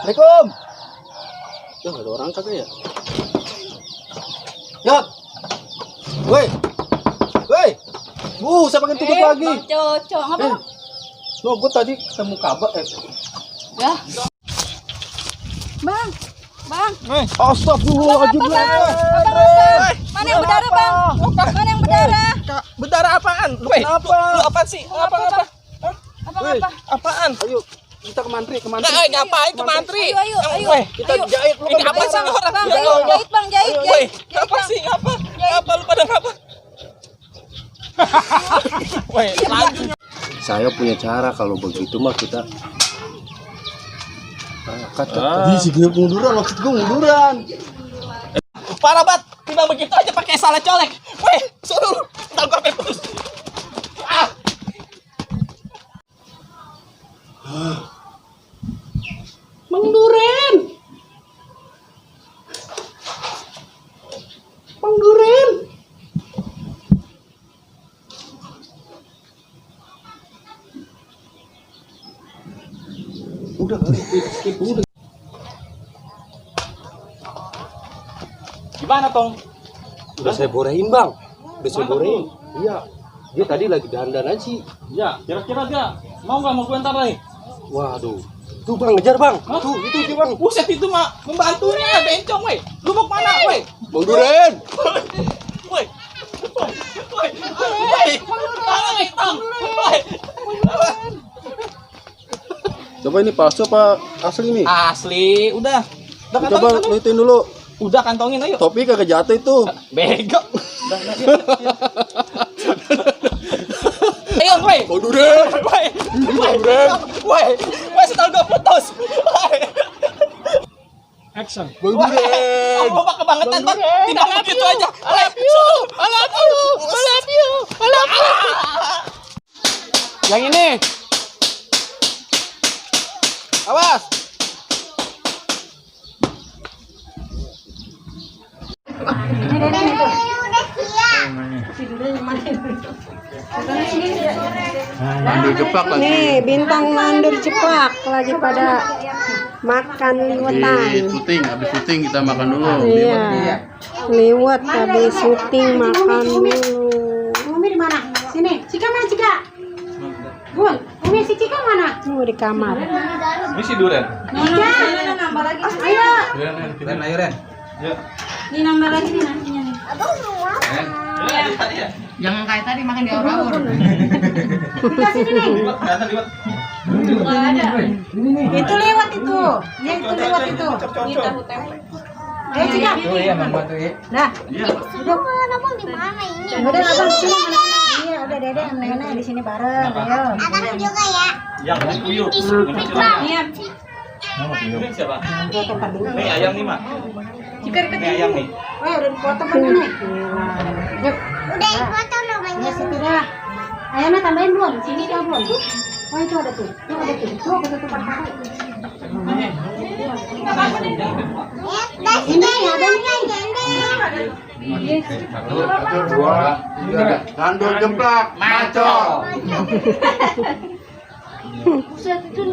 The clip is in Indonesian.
Assalamualaikum. Tuh, ada orang kagak ya? Yat. Woi. Woi. Saya pengen tutup lagi. Bang Coco, ngapa? Lo gue tadi ketemu kabar Ya. Bang. Astagfirullahaladzim. Mana yang berdarah, Bang? Mana yang berdarah? Berdarah apaan? Lu Kenapa? Lu apaan sih? Apa? Apaan? Ayo, kita ke mantri. Ngapain ke mantri? Ayo. Kita jahit. Ini apa sih orang? Bang, jahit, Bang, jahit. Woi, apa sih? Apa lu pada ngapa? Woi, lanjut. Saya punya cara kalau begitu mah kita si gue munduran, maksud gue munduran. Parah banget. Tiba begitu aja pakai salah colek. Woi, suruh entar gua putus. Munduran. Udah, skip udah. Gimana, Tong? Udah saya borehin, Bang. Iya. Dia tadi lagi dandan aja sih. Ya, kira-kira dia mau nggak mau komentar lagi? Waduh. Tuh, Bang, ngejar, Bang. Tuh, itu Bang. Buset, itu mah membantunya bencong, woi. Lu mau kemana, woi? Munduran. Woi. Coba ini palsu apa asli nih? Asli, udah Coba kantongin. liatin dulu. Udah kantongin ayo. Topi kagak jatuh itu. Bego. Ayo, woi. Munduran. Woi, setel gua putus. Action. Munduran. Lu mah kebangetan, Bang. Tidak begitu aja. I love you. Yang ini. Awas. Mandur jepak lagi. Nih, bintang mandur cepak lagi pada makan liwetan. Habis syuting kita makan dulu. Iya. Liwet habis syuting makan dulu. Umi di mana? Sini. Cika mana Cika? Bun, Umi si Cika mana? Di kamar. Ini si Duren. Iya. Nambah lagi. Ayo. Ren, ayo Ren. Ini nambah lagi nih nantinya nih. Jangan kayak tadi makan di awur-awur. Kasih nih. Enggak ada. Itu lewat itu. Ya itu lewat itu. Ini tahu tempe. Ayo Cika. Tuh ya, Bang bantu ya. Dah. Udah di mana ini? Udah abang sini mana? Iya, udah Dede sama Nenek di sini bareng. Ayo. Abang juga ya. Yang ini puyuh. Iya. Ini siapa? Foto kan dulu. Nih ayam nih, Mak. Cika dekat Ini ayam nih. Oh, udah dipotong kan nih. Yuk. Udah foto namanya. Ya sudah. Ayamnya tambahin belum? Sini dia belum? Oh itu ada tuh. Tuh ada tuh. Tuh ketutupan pakai. Ini ada nih. Dua, tiga. Mandur jeplak, maco. Buset itu.